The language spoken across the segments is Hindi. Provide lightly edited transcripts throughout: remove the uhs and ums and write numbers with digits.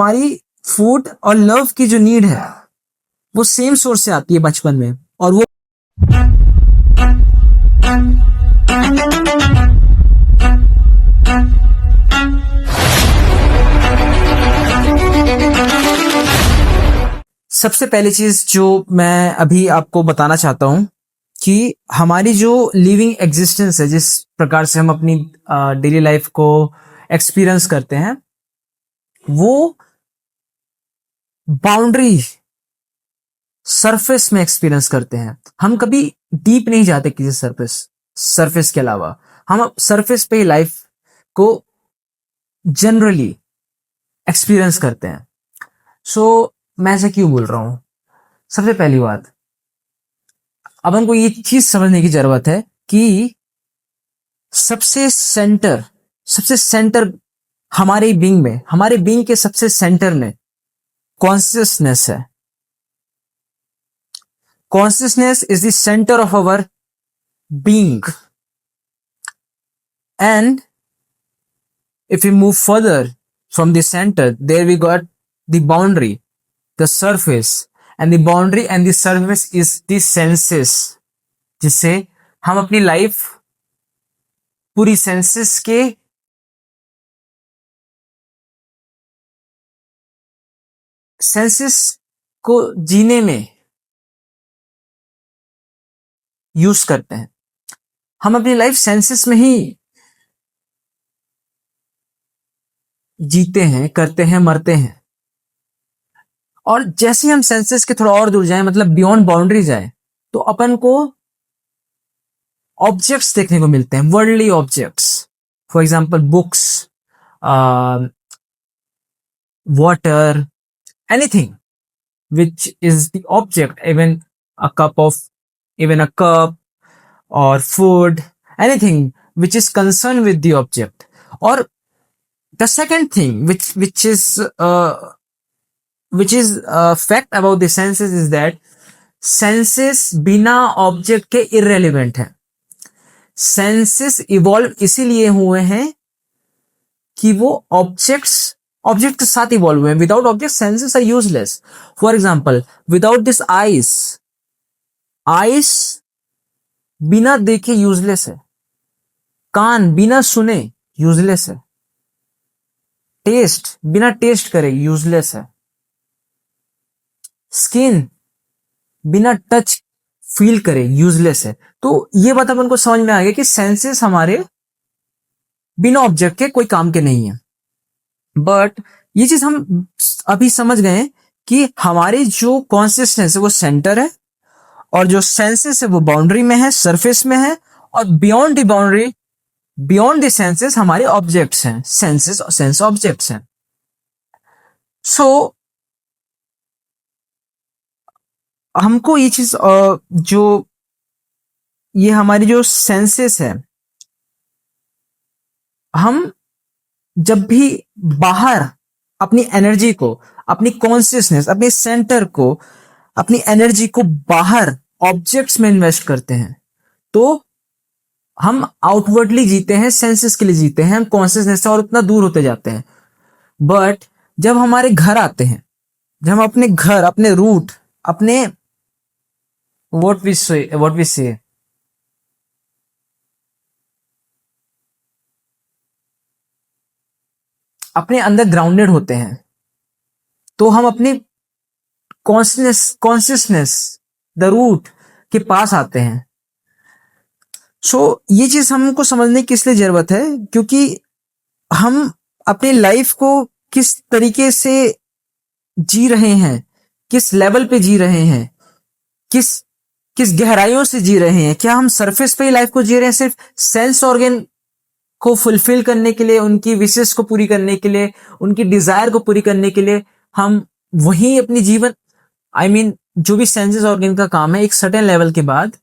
हमारी फूड और लव की जो नीड है वो सेम सोर्स से आती है बचपन में, और वो सबसे पहली चीज जो मैं अभी आपको बताना चाहता हूं कि हमारी जो लिविंग एग्जिस्टेंस है, जिस प्रकार से हम अपनी डेली लाइफ को एक्सपीरियंस करते हैं, वो बाउंड्री सरफेस में एक्सपीरियंस करते हैं। हम कभी डीप नहीं जाते किसी सरफेस के अलावा। हम सरफेस पे ही लाइफ को जनरली एक्सपीरियंस करते हैं। सो मैं ऐसा क्यों बोल रहा हूं? सबसे पहली बात, अब हमको ये चीज समझने की जरूरत है कि सबसे सेंटर हमारे बीइंग के सबसे सेंटर में कॉन्शियसनेस है। Consciousness is the centre of our being, and if we move further from the center, there we got the boundary, the surface, and the boundary and the surface is the senses, जिससे हम अपनी लाइफ पूरी सेंसेस को जीने में यूज करते हैं। हम अपनी लाइफ सेंसेस में ही जीते हैं, करते हैं, मरते हैं। और जैसे हम सेंसेस के थोड़ा और दूर जाएं, मतलब बियॉन्ड बाउंड्री जाए, तो अपन को ऑब्जेक्ट्स देखने को मिलते हैं, worldly objects. For example books, water, anything which is the object, even a cup or food, anything which is concerned with the object. Or the second thing which is fact about the senses is that senses बिना ऑब्जेक्ट के irrelevant है। सेंसेस इवॉल्व इसीलिए हुए हैं कि वो ऑब्जेक्ट के साथ इवॉल्व हुए हैं। Without object senses are useless. For example, without this eyes बिना देखे यूजलेस है। कान बिना सुने यूजलेस है। टेस्ट बिना टेस्ट करे यूजलेस है। स्किन बिना टच फील करे यूजलेस है। तो ये बात अपन को समझ में आ गया कि सेंसेस हमारे बिना ऑब्जेक्ट के कोई काम के नहीं है। बट ये चीज हम अभी समझ गए कि हमारी जो कॉन्शियसनेस है वो सेंटर है, और जो सेंसेस है वो बाउंड्री में है, सरफेस में है, और beyond the boundary, beyond the senses हमारे ऑब्जेक्ट्स हैं, सेंस ऑब्जेक्ट्स हैं। सो हमको ये चीज जो ये हमारी जो सेंसेस है, हम जब भी बाहर अपनी एनर्जी को, अपनी कॉन्शियसनेस, अपने सेंटर को, अपनी एनर्जी को बाहर ऑब्जेक्ट्स में इन्वेस्ट करते हैं, तो हम आउटवर्डली जीते हैं, सेंसेस के लिए जीते हैं, हम कॉन्शियसनेस से और उतना दूर होते जाते हैं। बट जब हमारे घर आते हैं, जब हम अपने घर, अपने रूट, अपने व्हाट वी से अपने अंदर ग्राउंडेड होते हैं, तो हम अपने कॉन्शियसनेस द रूट के पास आते हैं। सो ये चीज हमको समझने की इसलिए जरूरत है क्योंकि हम अपनी लाइफ को किस तरीके से जी रहे हैं, किस लेवल पे जी रहे हैं, किस गहराइयों से जी रहे हैं। क्या हम सरफेस पे ही लाइफ को जी रहे हैं, सिर्फ सेंस ऑर्गन को फुलफिल करने के लिए, उनकी विशेष को पूरी करने के लिए, उनकी डिजायर को पूरी करने के लिए हम वही अपनी जीवन जो भी सेंसेस ऑर्गन का काम है, एक सर्टेन लेवल के बाद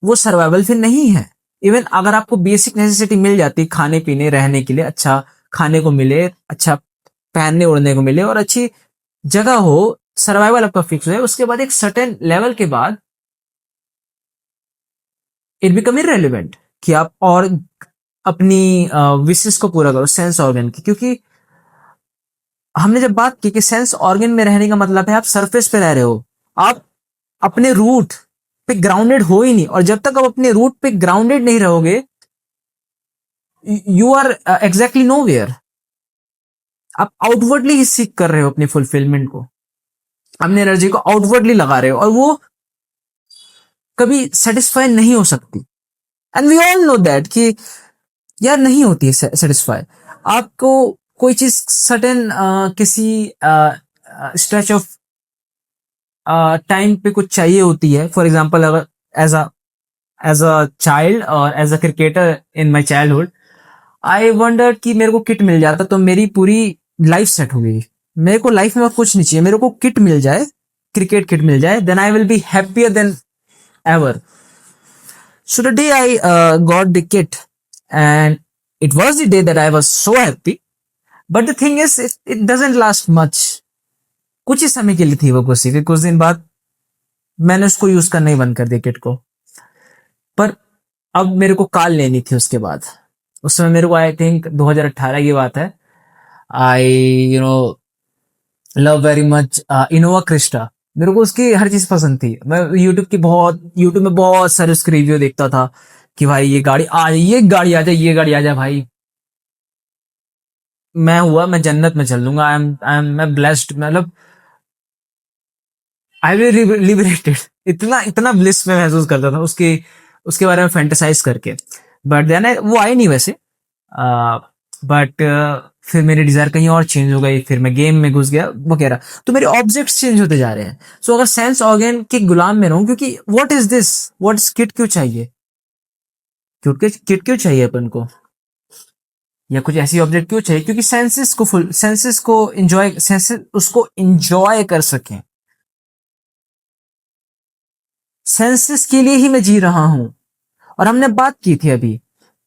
वो सर्वाइवल फिर नहीं है। इवन अगर आपको बेसिक नेसेसिटी मिल जाती, खाने पीने, रहने के लिए, अच्छा खाने को मिले, अच्छा पहनने ओढ़ने को मिले, और अच्छी जगह हो, सर्वाइवल आपका फिक्स है, उसके बाद एक सर्टेन लेवल के बाद इट बिकम इररेलेवेंट कि आप और अपनी विशेष को पूरा करो सेंस ऑर्गन की, क्योंकि हमने जब बात की कि सेंस ऑर्गन में रहने का मतलब है आप सरफेस पे रह रहे हो, आप अपने रूट पे ग्राउंडेड हो ही नहीं, और जब तक आप अपने रूट पे ग्राउंडेड नहीं रहोगे you are exactly nowhere. आप आउटवर्डली ही सीख कर रहे हो अपनी फुलफिलमेंट को, अपनी एनर्जी को आउटवर्डली लगा रहे हो, और वो कभी सेटिस्फाई नहीं हो सकती। And we all know that कि यार नहीं होती है सेटिस्फाई। आपको कोई चीज सर्टेन किसी स्ट्रेच ऑफ टाइम पे कुछ चाहिए होती है। फॉर एग्जाम्पल अगर एज अ चाइल्ड और as a cricketer in my childhood I wonder कि मेरे को किट मिल जाता तो मेरी पूरी लाइफ सेट हो गई। मेरे को लाइफ में और कुछ नहीं चाहिए, मेरे को किट मिल जाए, क्रिकेट किट मिल जाए, then I will be happier than ever. So the day I got the kit, and it was the day that I was so happy. But the thing is, it doesn't last much. कुछ ही समय के लिए थी वो खुशी, फिर कुछ दिन बाद मैंने उसको यूज करना ही बंद कर दिया किट को। पर अब मेरे को कार लेनी थी उसके बाद। उस समय मेरे को आई थिंक 2018 की बात है। I love very much Innova Crysta. मेरे को उसकी हर चीज पसंद थी। मैं यूट्यूब में बहुत सारे उसके रिव्यू देखता था कि भाई ये गाड़ी आ जाए, ये गाड़ी आ जाए, ये गाड़ी आ जाए भाई। मैं जन्नत में चल दूंगा। मैं ब्लेस्ड, मतलब आई विल लिबरेटेड। इतना इतना ब्लिस में महसूस करता था उसके उसके बारे में फैंटेसाइज करके। बट देन वो आई नहीं वैसे। बट फिर मेरी डिजायर कहीं और चेंज हो गई, फिर मैं गेम में घुस गया वगैरह। तो मेरे ऑब्जेक्ट्स चेंज होते जा रहे हैं। सो अगर सेंस ऑर्गन के गुलाम में रहूं, क्योंकि what is this, what is kit क्यों चाहिए, क्योंकि किट क्यों चाहिए अपन को, या कुछ ऐसी ऑब्जेक्ट क्यों चाहिए, क्योंकि सेंसेस को एंजॉय, सेंसेस उसको एंजॉय कर सकें। सेंसेस के लिए ही मैं जी रहा हूं। और हमने बात की थी अभी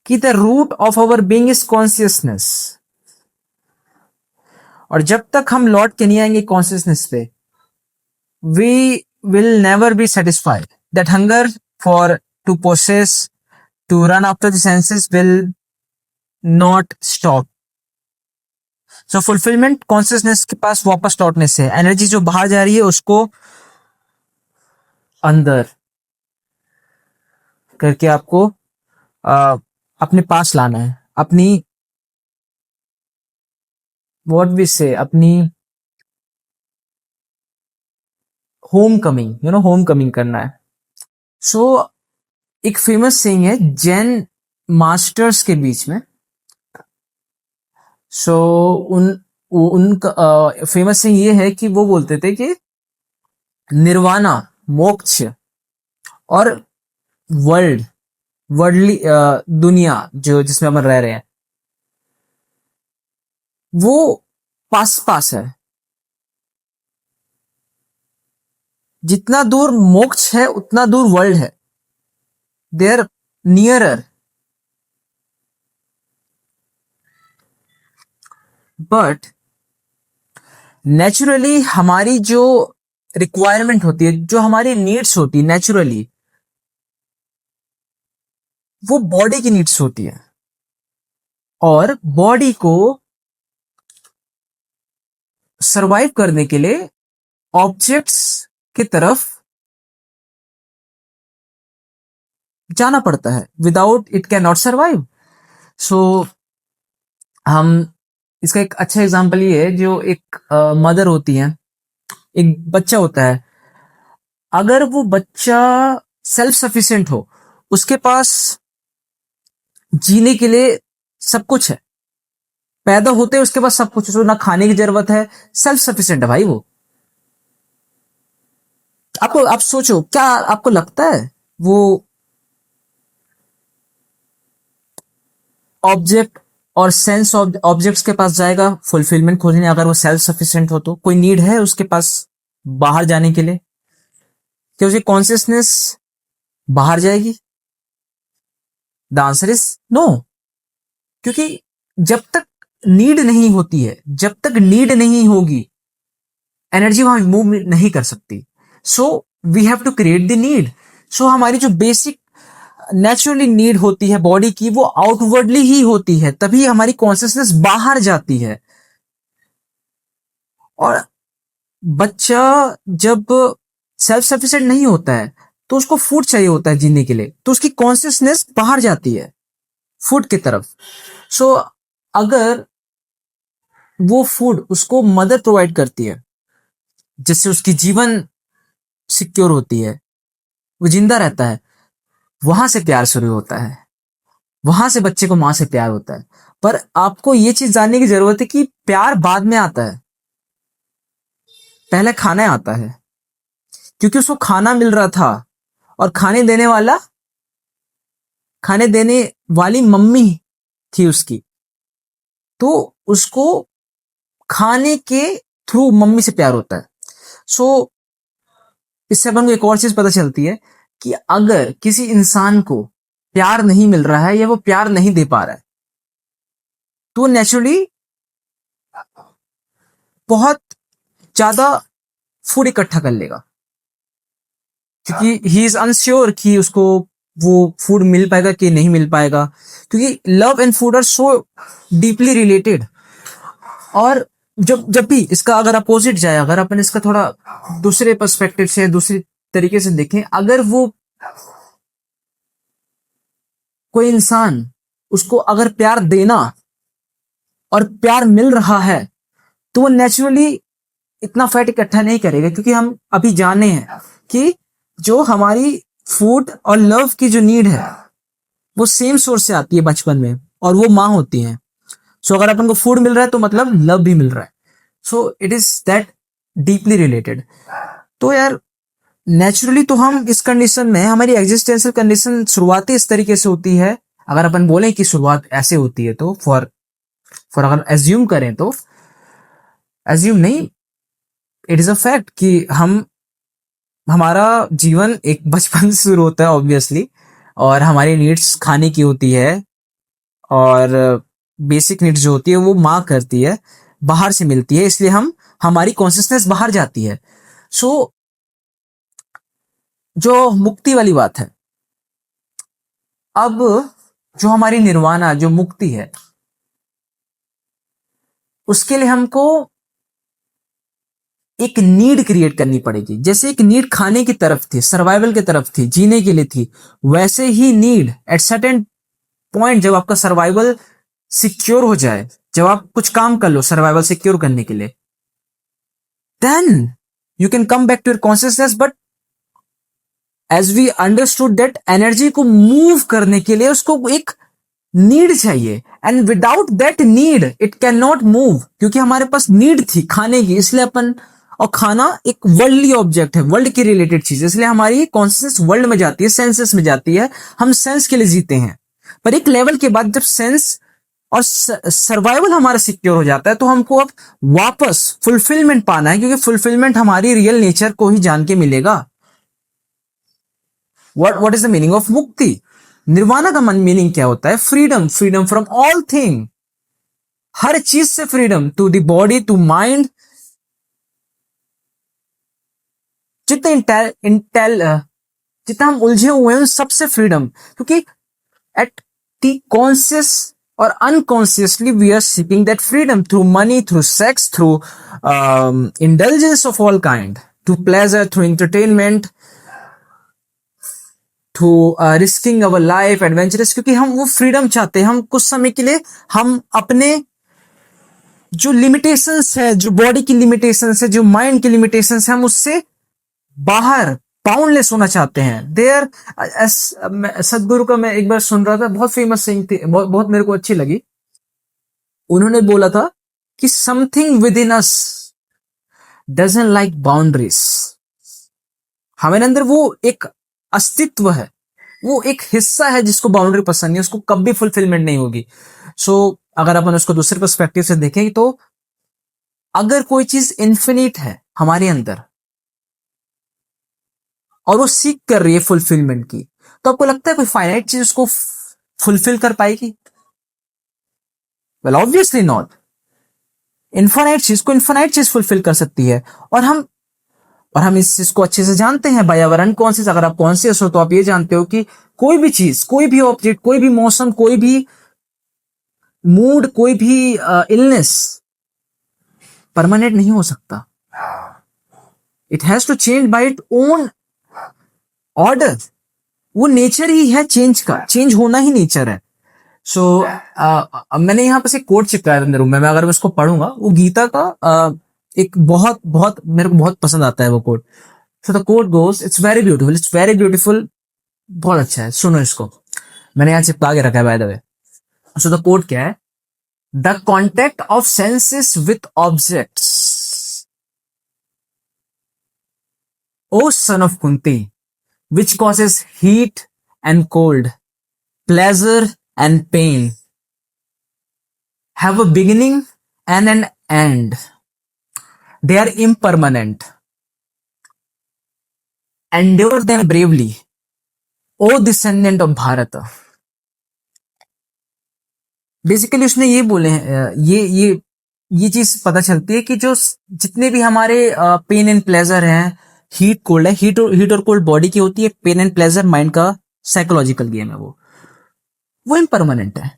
कि the root of our being is consciousness. और जब तक हम लौट के नहीं आएंगे कॉन्शियसनेस पे, we will never be satisfied. That hunger for to possess, to run after the senses will not stop. So fulfilment consciousness के पास वापस लौटने से, एनर्जी जो बाहर जा रही है उसको अंदर करके आपको अपने पास लाना है। अपनी व्हाट वी से, अपनी होम कमिंग, होम कमिंग करना है। सो एक फेमस सेइंग है जैन मास्टर्स के बीच में। सो उनका फेमस सेइंग ये है कि वो बोलते थे कि निर्वाणा, मोक्ष और वर्ल्डली दुनिया जो जिसमें अपन रह रहे हैं, वो पास पास है। जितना दूर मोक्ष है उतना दूर वर्ल्ड है। They are nearer. But naturally हमारी जो रिक्वायरमेंट होती है, जो हमारी नीड्स होती है नेचुरली, वो बॉडी की नीड्स होती है। और बॉडी को सरवाइव करने के लिए ऑब्जेक्ट्स की तरफ जाना पड़ता है। Without it can not survive. So हम इसका एक अच्छा एग्जांपल ये है, जो एक मदर होती है, एक बच्चा होता है, अगर वो बच्चा सेल्फ सफिशिएंट हो, उसके पास जीने के लिए सब कुछ है, पैदा होते उसके पास सब कुछ है, ना खाने की जरूरत है, सेल्फ सफिशिएंट है भाई वो। आप सोचो, क्या आपको लगता है वो ऑब्जेक्ट और सेंस ऑब्जेक्ट्स के पास जाएगा फुलफिलमेंट खोजने, अगर वो सेल्फ सफिशिएंट हो? तो कोई नीड है उसके पास बाहर जाने के लिए? क्या उसकी कॉन्शियसनेस बाहर जाएगी? The answer is no. क्योंकि जब तक नीड नहीं होती है, जब तक नीड नहीं होगी, एनर्जी वहां मूव नहीं कर सकती। So we have to create the need. So हमारी जो बेसिक नेचुरली नीड होती है बॉडी की, वो आउटवर्डली ही होती है, तभी हमारी कॉन्शियसनेस बाहर जाती है। और बच्चा जब सेल्फ सफिशिएंट नहीं होता है तो उसको फूड चाहिए होता है जीने के लिए, तो उसकी कॉन्शियसनेस बाहर जाती है फूड की तरफ। सो अगर वो फूड उसको मदर प्रोवाइड करती है जिससे उसकी जीवन सिक्योर होती है, वो जिंदा रहता है, वहां से प्यार शुरू होता है, वहां से बच्चे को मां से प्यार होता है। पर आपको ये चीज जानने की जरूरत है कि प्यार बाद में आता है, पहले खाना आता है, क्योंकि उसको खाना मिल रहा था और खाने देने वाली मम्मी थी उसकी, तो उसको खाने के थ्रू मम्मी से प्यार होता है। सो इससे अपन को एक और चीज पता चलती है कि अगर किसी इंसान को प्यार नहीं मिल रहा है या वो प्यार नहीं दे पा रहा है, तो नेचुरली बहुत ज्यादा फूड इकट्ठा कर लेगा, क्योंकि ही इज अनश्योर कि उसको वो फूड मिल पाएगा कि नहीं मिल पाएगा, क्योंकि love and food are so deeply related. और जब जब भी इसका अगर अपोजिट जाए, अगर अपन इसका थोड़ा दूसरे पर्सपेक्टिव से, दूसरी तरीके से देखें, अगर वो कोई इंसान उसको अगर प्यार देना और प्यार मिल रहा है, तो वो नेचुरली इतना फैट इकट्ठा नहीं करेगा, क्योंकि हम अभी जाने हैं कि जो हमारी फूड और लव की जो नीड है वो सेम सोर्स से आती है बचपन में, और वो माँ होती है। सो अगर अपन को फूड मिल रहा है तो मतलब लव भी मिल रहा है। So it is that deeply related. तो यार नेचुरली तो हम इस कंडीशन में, हमारी एग्जिस्टेंशियल कंडीशन शुरुआती इस तरीके से होती है, अगर अपन बोलें कि शुरुआत ऐसे होती है, तो फॉर अगर एज्यूम करें तो, एज्यूम नहीं, इट इज अ फैक्ट कि हमारा जीवन एक बचपन से शुरू होता है ऑब्वियसली, और हमारी नीड्स खाने की होती है, और बेसिक नीड्स जो होती है वो माँ करती है, बाहर से मिलती है, इसलिए हमारी कॉन्शियसनेस बाहर जाती है। सो जो मुक्ति वाली बात है, अब जो हमारी निर्वाणा, जो मुक्ति है, उसके लिए हमको एक नीड क्रिएट करनी पड़ेगी। जैसे एक नीड खाने की तरफ थी, सर्वाइवल की तरफ थी, जीने के लिए थी, वैसे ही नीड एट सर्टेन पॉइंट, जब आपका सर्वाइवल सिक्योर हो जाए, जब आप कुछ काम कर लो सर्वाइवल सिक्योर करने के लिए, then you can come back to your consciousness. But as we understood that energy को मूव करने के लिए उसको एक नीड चाहिए, and without that need it can move मूव, क्योंकि हमारे पास नीड थी खाने की, इसलिए अपन, और खाना एक वर्ल्डली ऑब्जेक्ट है, वर्ल्ड की रिलेटेड चीज, इसलिए हमारी कॉन्शियसनेस वर्ल्ड में जाती है, सेंसेस में जाती है, हम सेंस के लिए जीते हैं। पर एक लेवल के बाद जब सेंस और सर्वाइवल हमारा सिक्योर हो जाता है, तो हमको अब वापस फुलफिलमेंट पाना है, क्योंकि फुलफिलमेंट हमारी रियल नेचर को ही जान के मिलेगा। What is the meaning of मुक्ति? निर्वाणा का मीनिंग क्या होता है? Freedom, freedom from all thing, हर चीज से freedom, to the body, to mind, जितने जितना हम उलझे हुए हैं उन सबसे फ्रीडम, क्योंकि एट द कॉन्शियस और unconsciously we are seeking that freedom through money, through sex, through indulgence of all kind, through pleasure, through entertainment, to risking our life, adventurous, क्योंकि हम वो फ्रीडम चाहते हैं। हम कुछ समय के लिए हम अपने जो लिमिटेशंस है, जो बॉडी की लिमिटेशंस है, जो माइंड की लिमिटेशंस है, हम उससे बाहर बाउंडलेस होना चाहते हैं। देयर सदगुरु का मैं एक बार सुन रहा था, बहुत फेमस सिंग थी, बहुत मेरे को अच्छी लगी। उन्होंने बोला था कि something with in us doesn't like boundaries. हमारे अंदर वो एक अस्तित्व है, वो एक हिस्सा है जिसको बाउंड्री पसंद नहीं, उसको कभी फुलफिलमेंट नहीं होगी। सो अगर अपन उसको दूसरे पर्सपेक्टिव से देखें, तो अगर कोई चीज इन्फिनिट है हमारे अंदर और वो सीख कर रही है फुलफिलमेंट की, तो आपको लगता है कोई फाइनाइट चीज उसको फुलफिल कर पाएगी? Well obviously not. इन्फाइनाइट चीज को इन्फाइनाइट चीज फुलफिल कर सकती है। और और हम इस चीज को अच्छे से जानते हैं बाय आवर अनकॉन्शियस। अगर आप कॉन्शियस हो तो आप ये जानते हो कि कोई भी चीज, कोई भी ऑब्जेक्ट, कोई भी मौसम, कोई भी मूड, कोई भी इलनेस परमानेंट नहीं हो सकता। It has to change by it own order. वो नेचर ही है चेंज का, चेंज होना ही नेचर है। सो मैंने यहाँ पे से कोट चिपकाया है अपने रूम में, मैं अगर मैं उसको पढ़ूंगा, वो गीता का एक बहुत बहुत मेरे को बहुत पसंद आता है वो quote. So the quote goes, it's very beautiful, it's very beautiful, बहुत अच्छा है, सुनो इसको। मैंने यहाँ चिपका के रखा है by the way. So the quote क्या है? The contact of senses with objects, O son of Kunti, which causes heat and cold, pleasure and pain, have a beginning and an end. They are impermanent. Endure them bravely, O descendant of Bharata. Basically उसने ये बोले हैं, ये चीज पता चलती है कि जो जितने भी हमारे पेन एंड प्लेजर हैं, हीट कोल्ड है, हीट और कोल्ड बॉडी की होती है, पेन एंड प्लेजर माइंड का साइकोलॉजिकल गेम है, वो इम्परमानेंट है।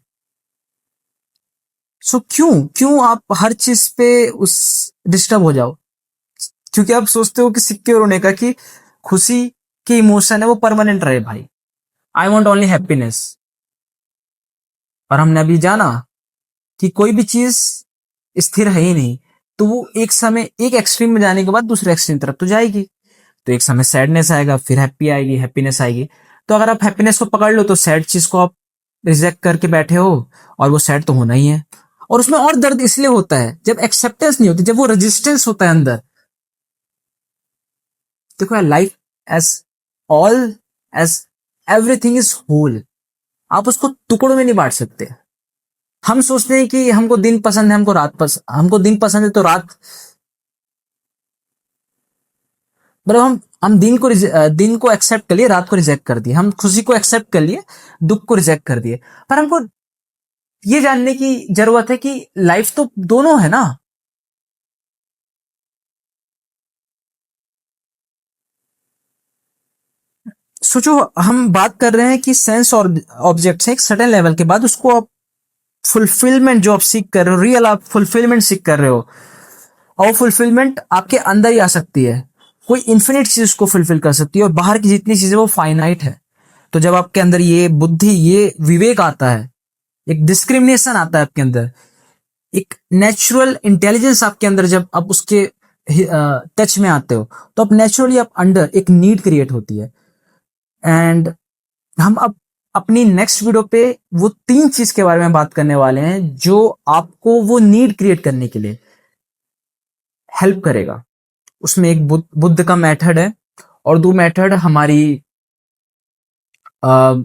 सो क्यों क्यों आप हर चीज पे उस डिस्टर्ब हो जाओ? क्योंकि आप सोचते हो कि सिक्योर होने का, कि खुशी की इमोशन है वो परमानेंट रहे। भाई, आई वॉन्ट ओनली हैप्पीनेस। और हमने अभी जाना कि कोई भी चीज स्थिर है ही नहीं, तो वो एक समय, एक एक्सट्रीम में जाने के बाद दूसरे एक्सट्रीम तरफ तो जाएगी। तो एक समय सैडनेस आएगा, फिर हैप्पी आएगी, हैप्पीनेस आएगी। तो अगर आप हैप्पीनेस को पकड़ लो तो सैड चीज को आप रिजेक्ट करके बैठे हो, और वो सैड तो होना ही है। और उसमें और दर्द इसलिए होता है जब एक्सेप्टेंस नहीं होती, जब वो रेजिस्टेंस होता है अंदर। देखो यार, life as all, as everything is whole, आप उसको टुकड़ों में नहीं बांट सकते। हम सोचते हैं कि हमको दिन पसंद है, हमको दिन पसंद है तो रात, मतलब हम दिन को एक्सेप्ट कर लिए, रात को रिजेक्ट कर दिए। हम खुशी को एक्सेप्ट कर लिए, दुख को रिजेक्ट कर दिए। पर हमको ये जानने की जरूरत है कि लाइफ तो दोनों है ना। सोचो, हम बात कर रहे हैं कि सेंस और ऑब्जेक्ट से एक सर्टेन लेवल के बाद उसको आप फुलफिलमेंट जो आप सीख कर रहे हो, रियल आप फुलफिलमेंट सीख कर रहे हो, और फुलफिलमेंट आपके अंदर ही आ सकती है। कोई इन्फिनिट चीज को फुलफिल कर सकती है, और बाहर की जितनी चीजें वो फाइनाइट है। तो जब आपके अंदर ये बुद्धि, ये विवेक आता है, एक डिस्क्रिमिनेशन आता है आपके अंदर, एक नेचुरल इंटेलिजेंस आपके अंदर जब आप उसके टच में आते हो, तो आप नेचुरली आप अंडर एक नीड क्रिएट होती है। एंड हम अब अपनी नेक्स्ट वीडियो पे वो 3 चीज के बारे में बात करने वाले हैं जो आपको वो नीड क्रिएट करने के लिए हेल्प करेगा। उसमें एक बुद्ध का मेथड है, और 2 मेथड हमारी अ,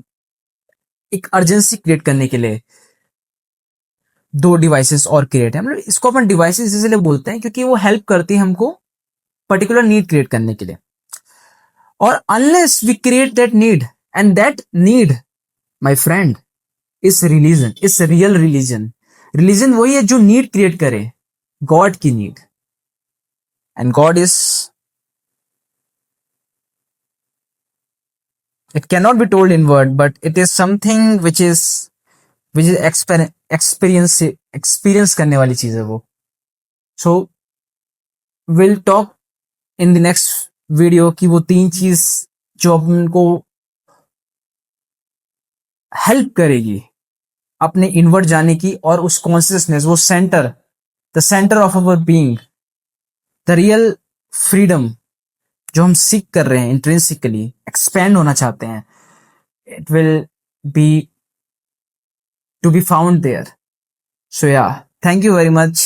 एक अर्जेंसी क्रिएट करने के लिए 2 डिवाइसेस और क्रिएट है। मतलब इसको अपन डिवाइसेस इसलिए बोलते हैं क्योंकि वो हेल्प करती है हमको पर्टिकुलर नीड क्रिएट करने के लिए। और unless we create that need, and that need my friend is religion, is real religion. Religion वही है जो नीड क्रिएट करे, गॉड की need. And God is, it cannot be told in word, but it is something which is experience करने वाली चीज है वो। So will talk in the next video कि वो 3 चीज जो हमको हेल्प करेगी अपने इनवर्ड जाने की, और उस कॉन्शियसनेस, वो centre, the centre of our being, the real freedom जो हम सीख कर रहे हैं, इंट्रिंसिकली एक्सपेंड होना चाहते हैं, it will be to be found there. So yeah, thank you very much.